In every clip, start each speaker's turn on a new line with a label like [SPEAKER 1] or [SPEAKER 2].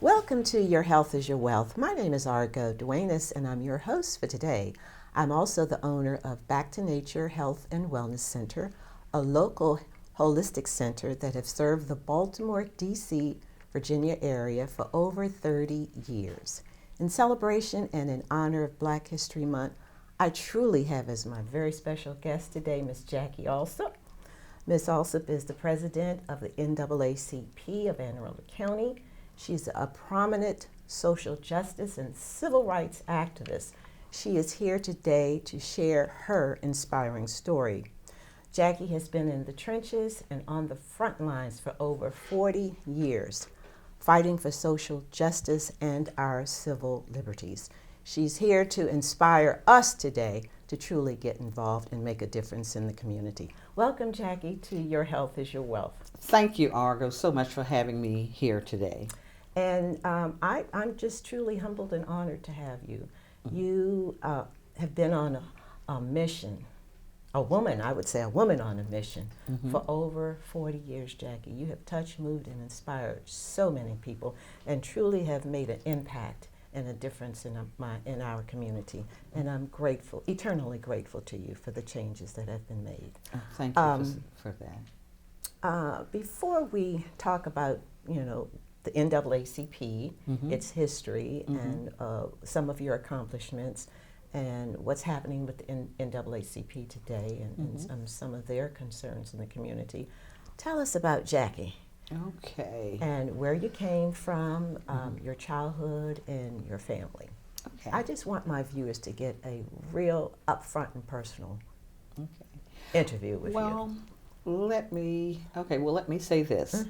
[SPEAKER 1] Welcome to Your Health is Your Wealth. My name is Argo Duenas, and I'm your host for today. I'm also the owner of Back to Nature Health and Wellness Center, a local holistic center that has served the Baltimore, D.C., Virginia area for over 30 years. In celebration and in honor of Black History Month, I truly have as my very special guest today, Miss Jackie Allsup. Ms. Allsup is the president of the NAACP of Anne Arundel County. She's a prominent social justice and civil rights activist. She is here today to share her inspiring story. Jackie has been in the trenches and on the front lines for over 40 years, fighting for social justice and our civil liberties. She's here to inspire us today to truly get involved and make a difference in the community. Welcome, Jackie, to Your Health is Your Wealth.
[SPEAKER 2] Thank you, Argo, so much for having me here today.
[SPEAKER 1] And I'm just truly humbled and honored to have you. You have been on a mission, a woman on a mission for over 40 years, Jackie. You have touched, moved, and inspired so many people and truly have made an impact and a difference in our community. And I'm grateful, eternally grateful to you for the changes that have been made.
[SPEAKER 2] Oh, thank you for that.
[SPEAKER 1] Before we talk about, the NAACP, its history, and some of your accomplishments, and what's happening with the NAACP today, and some of their concerns in the community. Tell us about Jackie.
[SPEAKER 2] Okay.
[SPEAKER 1] And where you came from, your childhood, and your family.
[SPEAKER 2] Okay.
[SPEAKER 1] I just want my viewers to get a real upfront and personal interview with you.
[SPEAKER 2] Let me say this.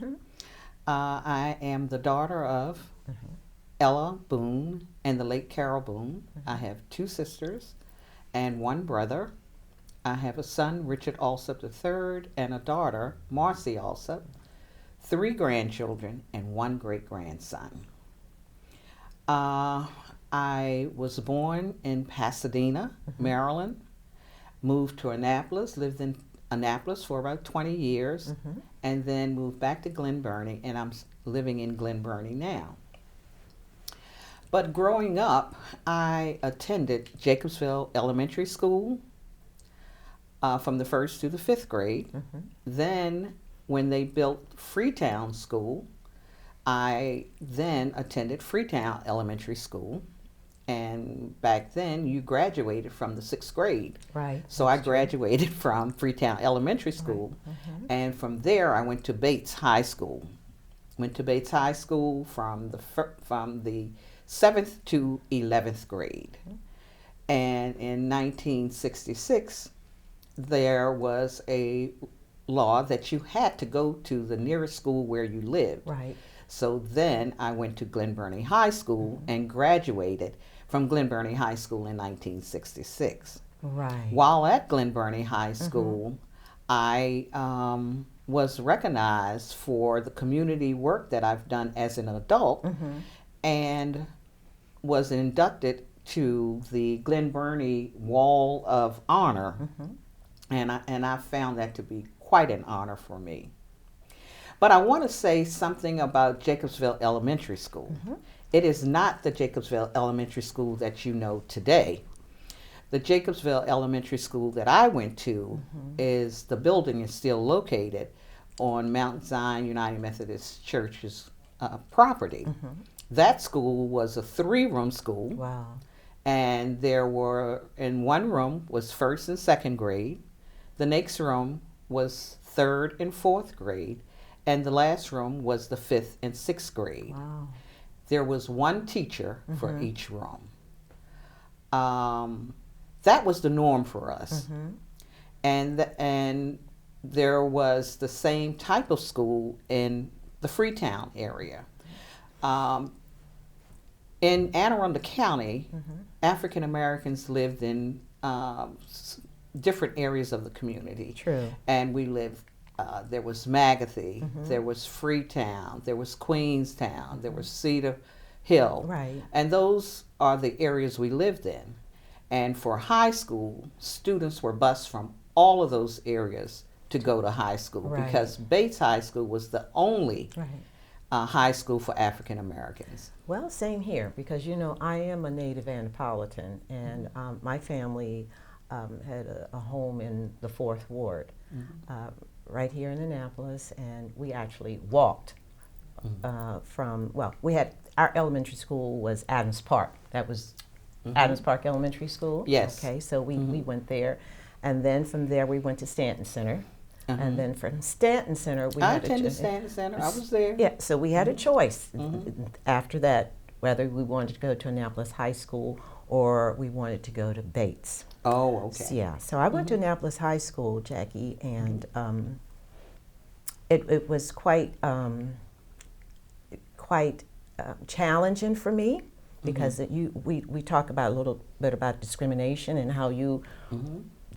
[SPEAKER 2] I am the daughter of Ella Boone and the late Carol Boone. I have two sisters and one brother. I have a son, Richard Allsup III, and a daughter, Marcy Allsup, 3 grandchildren, and 1 great-grandson. I was born in Pasadena, Maryland, moved to Annapolis, lived in Annapolis for about 20 years, and then moved back to Glen Burnie, and I'm living in Glen Burnie now. But growing up, I attended Jacobsville Elementary School from the 1st to the 5th grade. Then, when they built Freetown School, I then attended Freetown Elementary School. And back then, you graduated from the 6th grade.
[SPEAKER 1] Right.
[SPEAKER 2] So I graduated from Freetown Elementary School.
[SPEAKER 1] Right.
[SPEAKER 2] And from there, I went to Bates High School. Went to Bates High School from the 7th to 11th grade. And in 1966, there was a law that you had to go to the nearest school where you lived.
[SPEAKER 1] Right.
[SPEAKER 2] So then I went to Glen Burnie High School and graduated from Glen Burnie High School in 1966.
[SPEAKER 1] Right.
[SPEAKER 2] While at Glen Burnie High School, I was recognized for the community work that I've done as an adult and was inducted to the Glen Burnie Wall of Honor. And I found that to be quite an honor for me. But I want to say something about Jacobsville Elementary School. It is not the Jacobsville Elementary School that you know today. The Jacobsville Elementary School that I went to the building is still located on Mount Zion United Methodist Church's property. That school was a 3-room school.
[SPEAKER 1] Wow.
[SPEAKER 2] And there were, in one room was 1st and 2nd grade. The next room was 3rd and 4th grade. And the last room was the 5th and 6th grade.
[SPEAKER 1] Wow.
[SPEAKER 2] There was one teacher for each room. That was the norm for us. And there was the same type of school in the Freetown area. In Anne Arundel County, African Americans lived in different areas of the community.
[SPEAKER 1] True.
[SPEAKER 2] And we lived, there was Magathie, there was Freetown, there was Queenstown, there was Cedar Hill.
[SPEAKER 1] Right.
[SPEAKER 2] And those are the areas we lived in. And for high school, students were bused from all of those areas to go to high school,
[SPEAKER 1] Right.
[SPEAKER 2] because Bates High School was the only high school for African Americans.
[SPEAKER 1] Well, same here because I am a native Annapolitan, and my family had a home in the Fourth Ward, right here in Annapolis, and we actually walked we had our elementary school was Adams Park. That was Adams Park Elementary School.
[SPEAKER 2] Yes.
[SPEAKER 1] Okay, so we went there, and then from there we went to Stanton Center. And then from Stanton Center,
[SPEAKER 2] I attended Stanton Center. I was there.
[SPEAKER 1] Yeah, so we had a choice after that whether we wanted to go to Annapolis High School or we wanted to go to Bates.
[SPEAKER 2] Oh, okay.
[SPEAKER 1] So I went to Annapolis High School, Jackie, and it was quite challenging for me because we talk about a little bit about discrimination and how the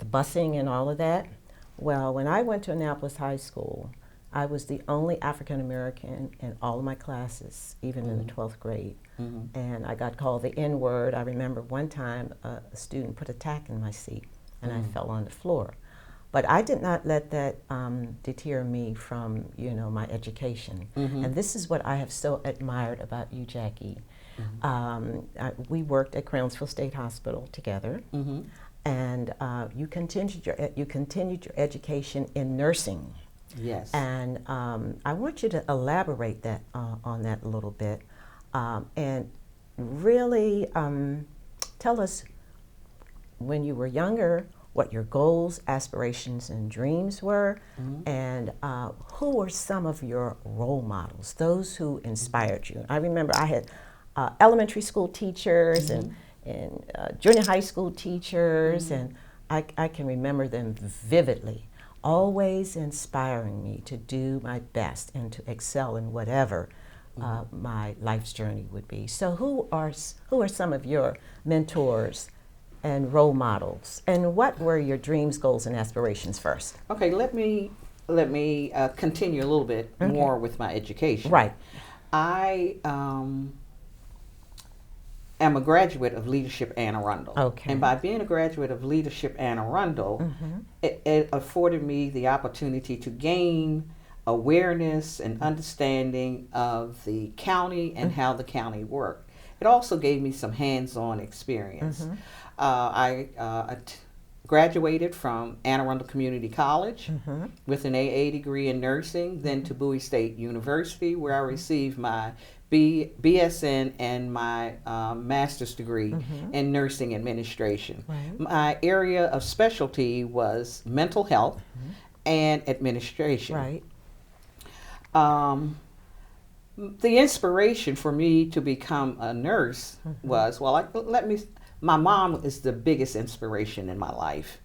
[SPEAKER 1] busing and all of that. Well, when I went to Annapolis High School, I was the only African American in all of my classes, even in the 12th grade. And I got called the N-word. I remember one time a student put a tack in my seat, and I fell on the floor. But I did not let that deter me from, my education. And this is what I have so admired about you, Jackie. We worked at Crownsville State Hospital together. And you continued your education in nursing.
[SPEAKER 2] Yes.
[SPEAKER 1] And I want you to elaborate on that a little bit, and really tell us when you were younger what your goals, aspirations, and dreams were, and who were some of your role models, those who inspired you. I remember I had elementary school teachers and junior high school teachers, and I can remember them vividly, always inspiring me to do my best and to excel in whatever my life's journey would be. So who are some of your mentors and role models, and what were your dreams, goals, and aspirations first?
[SPEAKER 2] Okay, let me continue a little bit more with my education.
[SPEAKER 1] Right.
[SPEAKER 2] I am a graduate of Leadership Anne Arundel.
[SPEAKER 1] Okay.
[SPEAKER 2] And by being a graduate of Leadership Anne Arundel, it afforded me the opportunity to gain awareness and understanding of the county and how the county worked. It also gave me some hands-on experience. I graduated from Anne Arundel Community College with an AA degree in nursing, then to Bowie State University, where I received my BSN and my master's degree in nursing administration.
[SPEAKER 1] Right.
[SPEAKER 2] My area of specialty was mental health and administration.
[SPEAKER 1] Right.
[SPEAKER 2] The inspiration for me to become a nurse was, my mom is the biggest inspiration in my life.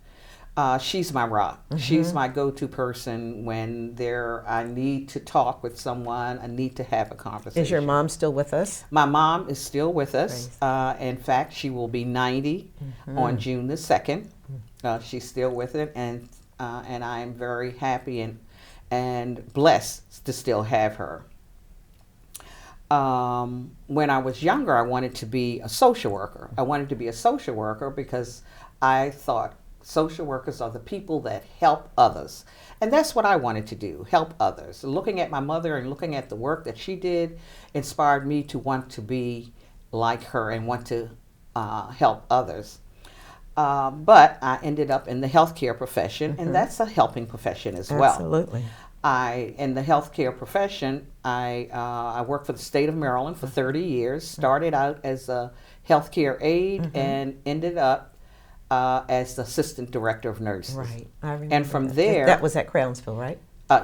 [SPEAKER 2] She's my rock. She's my go-to person when I need to talk with someone, I need to have a conversation.
[SPEAKER 1] Is your mom still with us?
[SPEAKER 2] My mom is still with us. In fact, she will be 90 on June the 2nd. She's still with it, and I am very happy and blessed to still have her. When I was younger, I wanted to be a social worker. I wanted to be a social worker because I thought social workers are the people that help others. And that's what I wanted to do, help others. Looking at my mother and looking at the work that she did inspired me to want to be like her and want to help others. But I ended up in the healthcare profession, and that's a helping profession as well.
[SPEAKER 1] Absolutely.
[SPEAKER 2] In the healthcare profession, I worked for the state of Maryland for 30 years, started out as a healthcare aide and ended up as the assistant director of nurses.
[SPEAKER 1] Right. I remember.
[SPEAKER 2] And from there...
[SPEAKER 1] That was at Crownsville, right?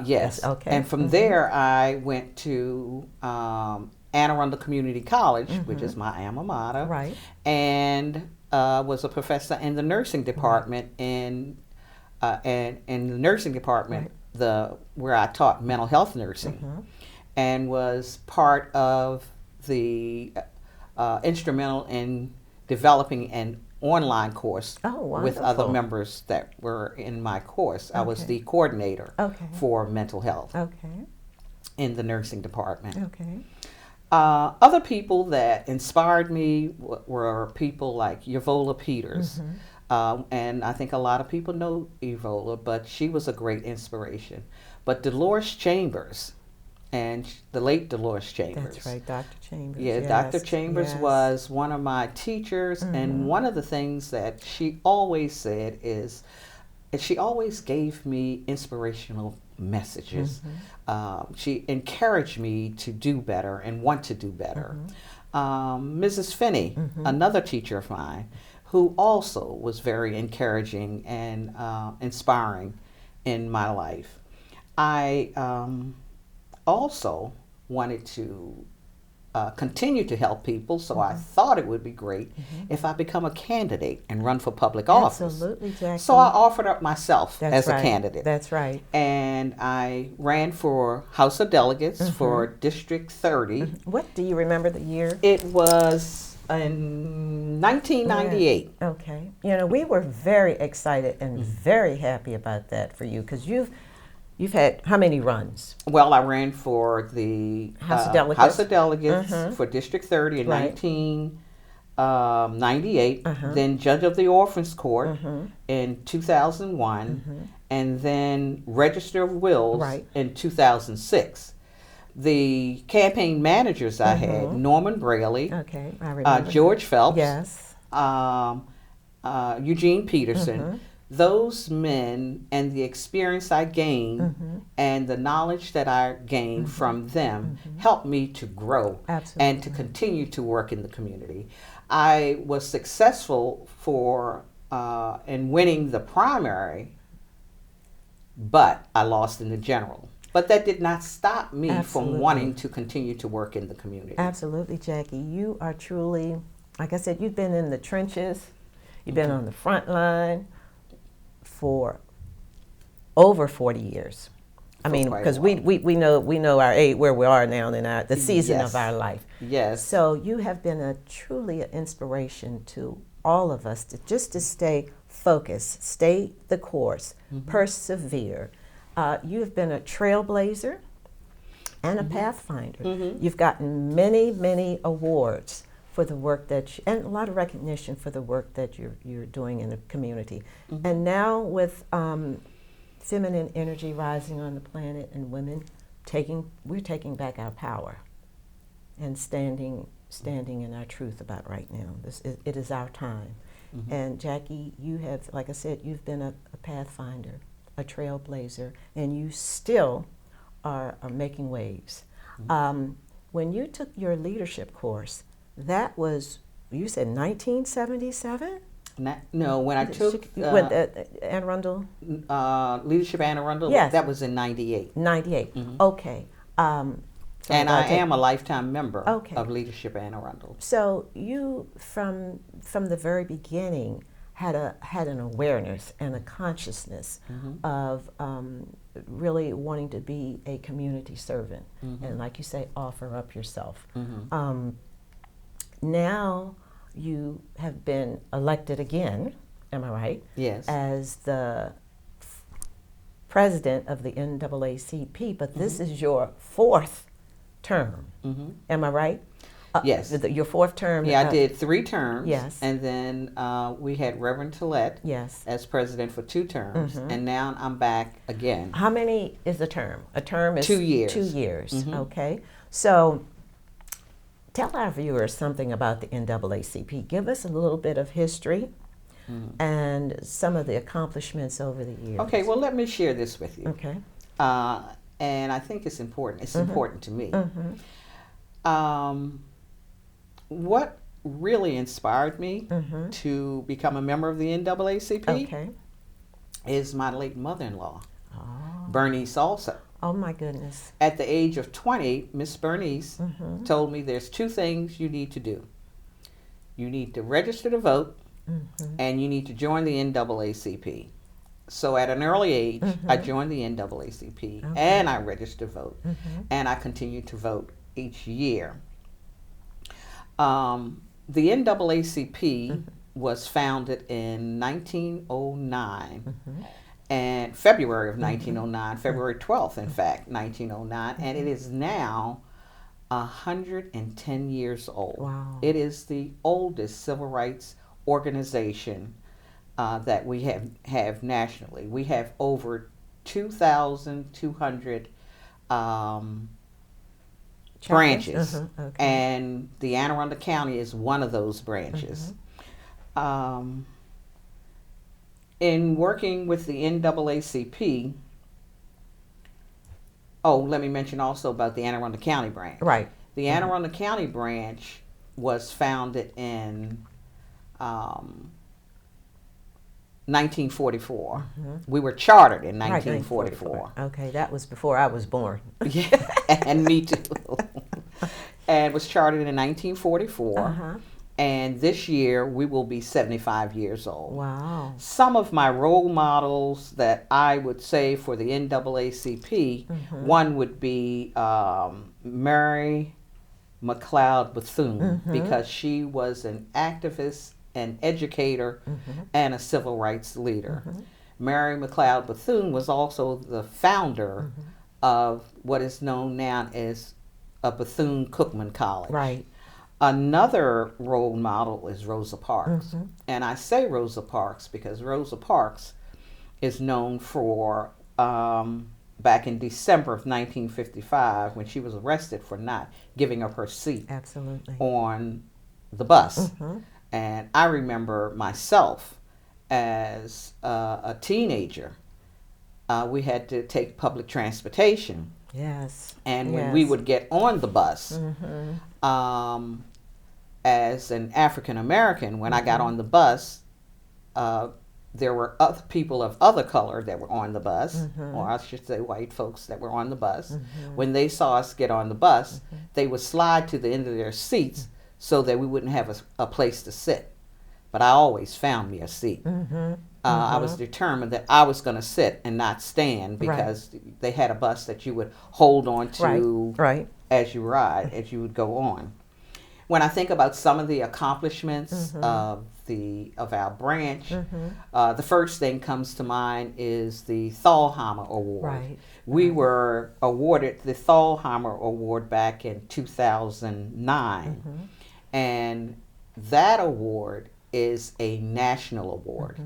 [SPEAKER 2] Yes.
[SPEAKER 1] Okay.
[SPEAKER 2] And from there, I went to Anne Arundel Community College, which is my alma mater.
[SPEAKER 1] Right.
[SPEAKER 2] And was a professor in the nursing department in the nursing department, where I taught mental health nursing, and was part of the instrumental in developing an online course with other members that were in my course. I was the coordinator for mental health in the nursing department. Other people that inspired me were people like Yvola Peters. And I think a lot of people know Yvola, but she was a great inspiration. But Dolores Chambers and the late Dolores Chambers.
[SPEAKER 1] That's right, Dr. Chambers.
[SPEAKER 2] Yeah,
[SPEAKER 1] Yes,
[SPEAKER 2] Dr. Chambers
[SPEAKER 1] yes.
[SPEAKER 2] was one of my teachers, and one of the things that she always said is, and she always gave me inspirational messages. She encouraged me to do better and want to do better. Mrs. Finney, another teacher of mine, who also was very encouraging and inspiring in my life. I also wanted to continue to help people, so I thought it would be great if I become a candidate and run for public office.
[SPEAKER 1] Absolutely, Jackie.
[SPEAKER 2] So I offered up myself
[SPEAKER 1] That's
[SPEAKER 2] as
[SPEAKER 1] right.
[SPEAKER 2] a candidate.
[SPEAKER 1] That's right.
[SPEAKER 2] And I ran for House of Delegates for District 30.
[SPEAKER 1] What do you remember the year?
[SPEAKER 2] It was in 1998.
[SPEAKER 1] Yeah. Okay. You know, we were very excited and very happy about that for you, because you've had how many runs?
[SPEAKER 2] Well, I ran for the
[SPEAKER 1] House of Delegates,
[SPEAKER 2] for District 30 in
[SPEAKER 1] Right.
[SPEAKER 2] 1998, then Judge of the Orphans Court in 2001, and then Register of Wills
[SPEAKER 1] Right.
[SPEAKER 2] in 2006. The campaign managers I had, Norman Braley,
[SPEAKER 1] Okay, I remember.
[SPEAKER 2] George Phelps,
[SPEAKER 1] Yes.
[SPEAKER 2] Eugene Peterson. Those men and the experience I gained and the knowledge that I gained from them helped me to grow
[SPEAKER 1] Absolutely.
[SPEAKER 2] and to continue to work in the community. I was successful in winning the primary, but I lost in the general. But that did not stop me
[SPEAKER 1] Absolutely.
[SPEAKER 2] from wanting to continue to work in the community.
[SPEAKER 1] Absolutely, Jackie. You are truly, like I said, you've been in the trenches. You've been on the front line for over 40 years. I mean, because we know our age, where we are now in the season
[SPEAKER 2] Yes.
[SPEAKER 1] of our life.
[SPEAKER 2] Yes.
[SPEAKER 1] So you have been truly an inspiration to all of us to stay focused, stay the course, persevere. You've been a trailblazer and a pathfinder. You've gotten many, many awards for the work and a lot of recognition for the work that you're doing in the community. And now with feminine energy rising on the planet and women we're taking back our power and standing in our truth about right now. It is our time. And Jackie, you have, like I said, you've been a pathfinder, a trailblazer, and you still are making waves. When you took your leadership course, that was, you said 1977?
[SPEAKER 2] No, when I took
[SPEAKER 1] with Anne Arundel?
[SPEAKER 2] Leadership Anne Arundel,
[SPEAKER 1] Yes.
[SPEAKER 2] that was in 98.
[SPEAKER 1] 98. Okay.
[SPEAKER 2] And I am a lifetime member
[SPEAKER 1] Okay.
[SPEAKER 2] of Leadership Anne Arundel.
[SPEAKER 1] So you, from the very beginning, had an awareness and a consciousness of really wanting to be a community servant, and like you say, offer up yourself. Now you have been elected again, am I right?
[SPEAKER 2] Yes.
[SPEAKER 1] As the president of the NAACP, but this is your fourth term. Am I right?
[SPEAKER 2] Yes.
[SPEAKER 1] Your fourth term.
[SPEAKER 2] Yeah, I did 3 terms.
[SPEAKER 1] Yes.
[SPEAKER 2] And then we had Reverend Tillette
[SPEAKER 1] Yes.
[SPEAKER 2] as president for 2 terms. And now I'm back again.
[SPEAKER 1] How many is a term? A term is
[SPEAKER 2] 2 years.
[SPEAKER 1] 2 years. Okay. So tell our viewers something about the NAACP. Give us a little bit of history and some of the accomplishments over the years.
[SPEAKER 2] Okay, well, let me share this with you.
[SPEAKER 1] Okay.
[SPEAKER 2] And I think it's important. It's important to me. What really inspired me to become a member of the NAACP
[SPEAKER 1] Okay.
[SPEAKER 2] is my late mother-in-law,
[SPEAKER 1] Oh.
[SPEAKER 2] Bernice Allsup.
[SPEAKER 1] Oh my goodness.
[SPEAKER 2] At the age of 20, Miss Bernice told me there's 2 things you need to do. You need to register to vote, and you need to join the NAACP. So at an early age, I joined the NAACP, and I registered to vote, and I continue to vote each year. The NAACP was founded in 1909, and February of 1909, February 12th, in fact, 1909, and it is now 110 years old.
[SPEAKER 1] Wow.
[SPEAKER 2] It is the oldest civil rights organization that we have nationally. We have over 2,200 branches.
[SPEAKER 1] Okay.
[SPEAKER 2] And the Anne Arundel County is one of those branches. In working with the NAACP, let me mention also about the Anne Arundel County branch.
[SPEAKER 1] Right.
[SPEAKER 2] The Anne Arundel County branch was founded in 1944. We were chartered in 1944.
[SPEAKER 1] Okay, that was before I was born.
[SPEAKER 2] Yeah, and me too. And was chartered in 1944. And this year we will be 75 years old.
[SPEAKER 1] Wow.
[SPEAKER 2] Some of my role models that I would say for the NAACP, one would be Mary McLeod Bethune, because she was an activist, an educator, and a civil rights leader. Mary McLeod Bethune was also the founder of what is known now as a Bethune-Cookman College.
[SPEAKER 1] Right.
[SPEAKER 2] Another role model is Rosa Parks. And I say Rosa Parks because Rosa Parks is known for, back in December of 1955, when she was arrested for not giving up her seat on the bus. And I remember myself as a teenager, we had to take public transportation.
[SPEAKER 1] Yes.
[SPEAKER 2] And when we would get on the bus, as an African American, when I got on the bus, there were other people of other color that were on the bus, or I should say white folks that were on the bus. When they saw us get on the bus, they would slide to the end of their seats so that we wouldn't have a place to sit. But I always found me a seat. I was determined that I was going to sit and not stand, because they had a bus that you would hold on to as you ride, as you would go on. When I think about some of the accomplishments of our branch, the first thing comes to mind is the Thalheimer Award. We were awarded the Thalheimer Award back in 2009, and that award is a national award,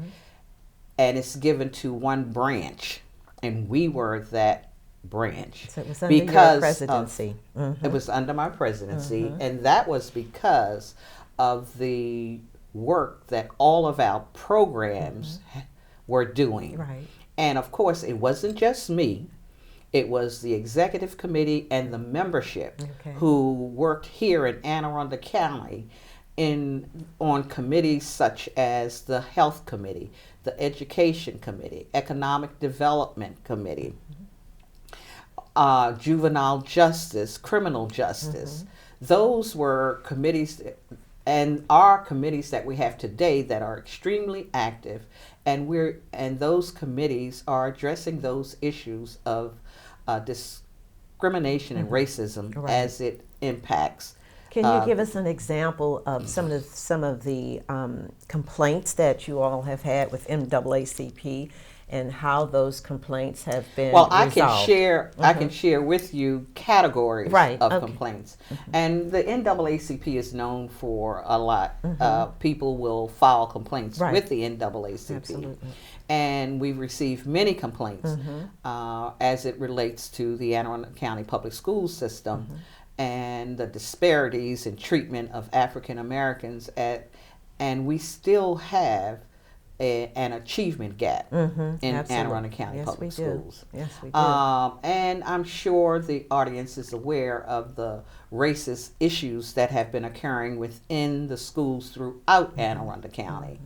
[SPEAKER 2] and it's given to one branch, and we were that branch.
[SPEAKER 1] So it was under your presidency.
[SPEAKER 2] It was under my presidency, and that was because of the work that all of our programs were doing. And of course, it wasn't just me. It was the executive committee and the membership who worked here in Anne Arundel County on committees such as the Health Committee, the Education Committee, Economic Development Committee, Juvenile Justice, Criminal Justice. Those were committees and are committees that we have today that are extremely active, and those committees are addressing those issues of discrimination and racism as it impacts.
[SPEAKER 1] Can you give us an example of some of the complaints that you all have had with NAACP, and how those complaints have been resolved?
[SPEAKER 2] I can share with you categories of complaints. And the NAACP is known for a lot. People will file complaints with the NAACP. And we've received many complaints as it relates to the Anne Arundel County Public School System and the disparities in treatment of African Americans, and we still have an achievement gap in Anne Arundel County Public Schools.
[SPEAKER 1] Yes, we do.
[SPEAKER 2] And I'm sure the audience is aware of the racist issues that have been occurring within the schools throughout Anne Arundel County.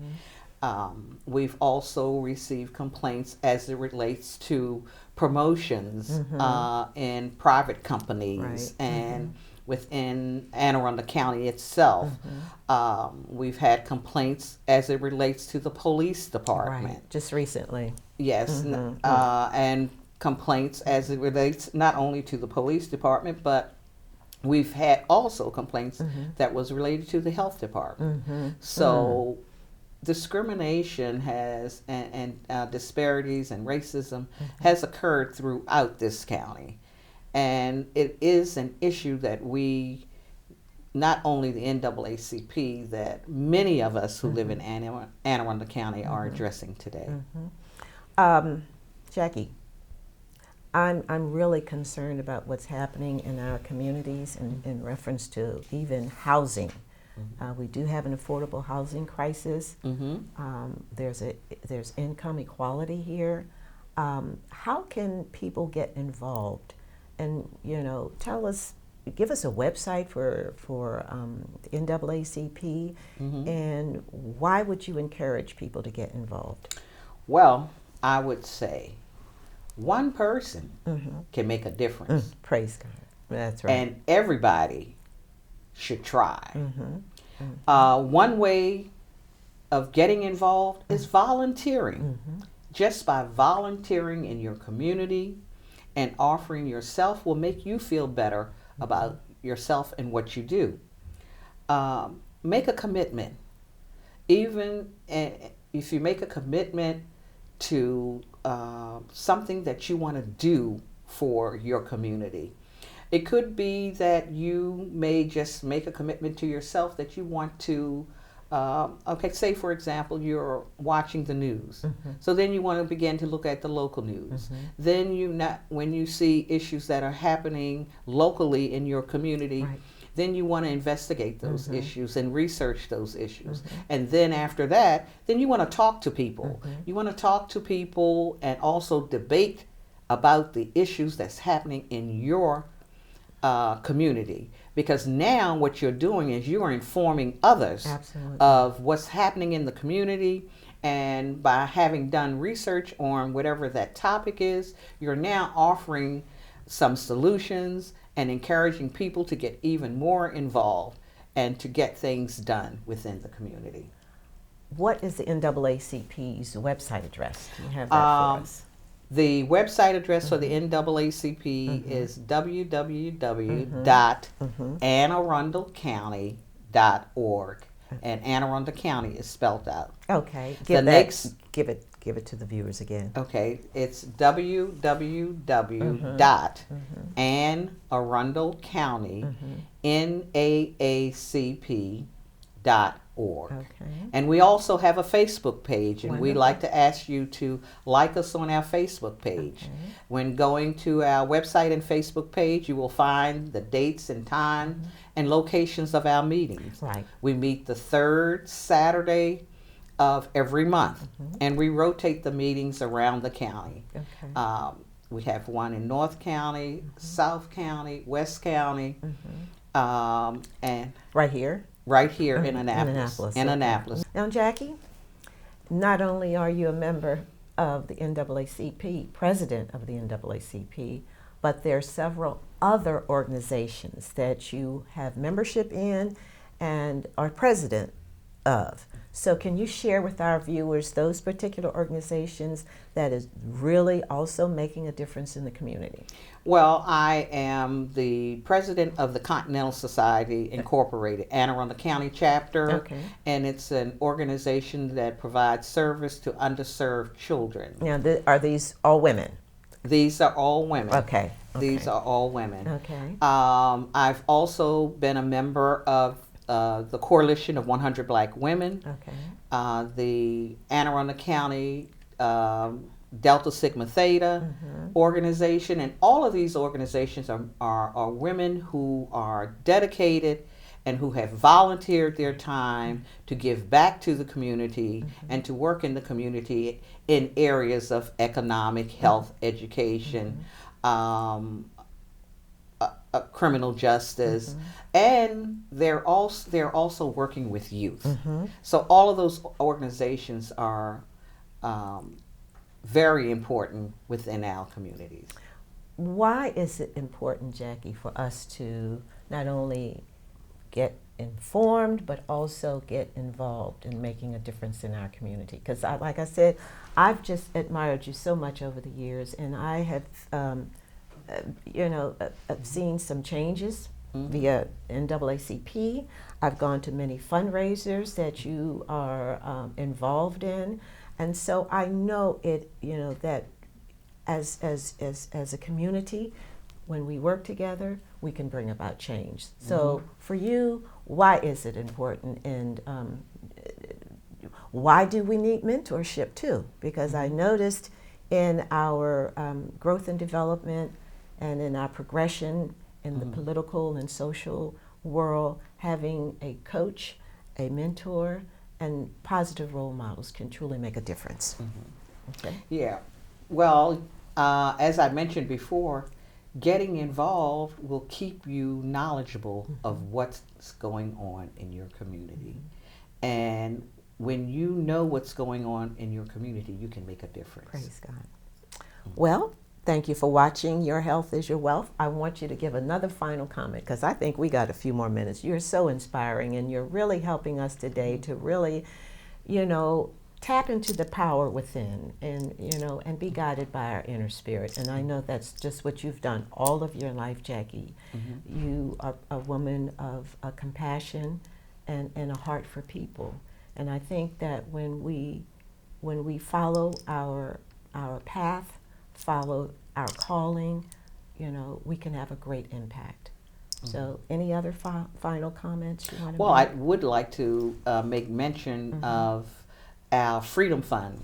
[SPEAKER 2] We've also received complaints as it relates to promotions in private companies and within Anne Arundel County itself. We've had complaints as it relates to the police department.
[SPEAKER 1] Just recently.
[SPEAKER 2] Yes, and complaints as it relates not only to the police department, but we've had also complaints that was related to the health department. So discrimination has and disparities and racism has occurred throughout this county. And it is an issue that we, not only the NAACP, that many of us who live in Anne Arundel County are addressing today.
[SPEAKER 1] Jackie, I'm really concerned about what's happening in our communities in reference to even housing. We do have an affordable housing crisis. There's income equality here. How can people get involved? And tell us, give us a website for the NAACP, and why would you encourage people to get involved?
[SPEAKER 2] Well, I would say one person can make a difference.
[SPEAKER 1] Praise God. That's right.
[SPEAKER 2] And everybody should try. One way of getting involved is volunteering. Just by volunteering in your community and offering yourself will make you feel better about yourself and what you do. Make a commitment. Even if you make a commitment to something that you want to do for your community. It could be that you may just make a commitment to yourself that you want to, say for example, you're watching the news. So then you want to begin to look at the local news. Then when you see issues that are happening locally in your community, then you want to investigate those issues and research those issues. And then after that, then you want to talk to people. You want to talk to people and also debate about the issues that's happening in your community. Because now what you're doing is you are informing others of what's happening in the community. And by having done research on whatever that topic is, you're now offering some solutions and encouraging people to get even more involved and to get things done within the community.
[SPEAKER 1] What is the NAACP's website address? Do you have that for us?
[SPEAKER 2] The website address for the NAACP is www.annearundlecounty.org, and Anne Arundel County is spelled out.
[SPEAKER 1] Okay, give it to the viewers again.
[SPEAKER 2] Okay, it's www.annearundlecounty, NAACP.org. And we also have a Facebook page, and we'd like to ask you to like us on our Facebook page. When going to our website and Facebook page, you will find the dates and time and locations of our meetings. We meet the third Saturday of every month, and we rotate the meetings around the county. We have one in North County, South County, West County, and right here in Annapolis.
[SPEAKER 1] Now, Jackie, not only are you a member of the NAACP, president of the NAACP, but there are several other organizations that you have membership in and are president of. So can you share with our viewers those particular organizations that is really also making a difference in the community?
[SPEAKER 2] Well, I am the president of the Continental Society Incorporated, Anne Arundel County chapter, and it's an organization that provides service to underserved children.
[SPEAKER 1] Now, are these all women?
[SPEAKER 2] These are all women. These are all women. I've also been a member of the Coalition of 100 Black Women, the Anne Arundel County Delta Sigma Theta organization, and all of these organizations are women who are dedicated and who have volunteered their time to give back to the community and to work in the community in areas of economic, health, education, criminal justice, and they're also working with youth. So all of those organizations are very important within our communities.
[SPEAKER 1] Why is it important, Jackie, for us to not only get informed but also get involved in making a difference in our community? Because like I said, I've just admired you so much over the years, and I have seen some changes via NAACP. I've gone to many fundraisers that you are involved in, and so I know that as a community, when we work together, we can bring about change. So for you, why is it important, and why do we need mentorship too? Because I noticed in our growth and development and in our progression in the political and social world, having a coach, a mentor, and positive role models can truly make a difference. Okay.
[SPEAKER 2] Yeah. Well, as I mentioned before, getting involved will keep you knowledgeable of what's going on in your community. And when you know what's going on in your community, you can make a difference.
[SPEAKER 1] Praise God. Well, thank you for watching Your Health is Your Wealth. I want you to give another final comment because I think we got a few more minutes. You're so inspiring and you're really helping us today to really, tap into the power within and, and be guided by our inner spirit. And I know that's just what you've done all of your life, Jackie. You are a woman of compassion and a heart for people. And I think that when we follow our path, follow our calling, we can have a great impact. So any other final comments you want to
[SPEAKER 2] Well,
[SPEAKER 1] make?
[SPEAKER 2] I would like to make mention of our Freedom Fund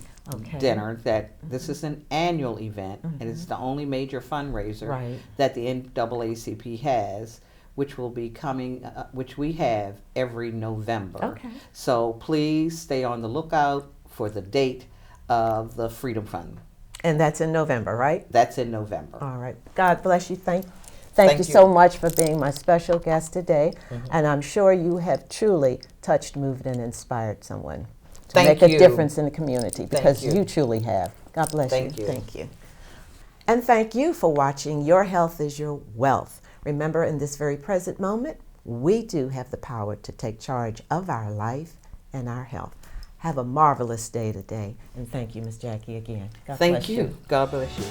[SPEAKER 2] dinner. That this is an annual event, and it's the only major fundraiser that the NAACP has, which will be coming, which we have every November.
[SPEAKER 1] Okay.
[SPEAKER 2] So please stay on the lookout for the date of the Freedom Fund.
[SPEAKER 1] And that's in November, right?
[SPEAKER 2] That's in November.
[SPEAKER 1] All right. God bless you. Thank you
[SPEAKER 2] you
[SPEAKER 1] so much for being my special guest today. And I'm sure you have truly touched, moved, and inspired someone to
[SPEAKER 2] Thank
[SPEAKER 1] make
[SPEAKER 2] you.
[SPEAKER 1] a difference in the community because
[SPEAKER 2] you.
[SPEAKER 1] you truly have. God bless
[SPEAKER 2] Thank
[SPEAKER 1] you.
[SPEAKER 2] you.
[SPEAKER 1] Thank you. And thank you for watching Your Health is Your Wealth. Remember, in this very present moment, we do have the power to take charge of our life and our health. Have a marvelous day today. And thank you, Ms. Jackie, again. God bless
[SPEAKER 2] Thank you. God bless you.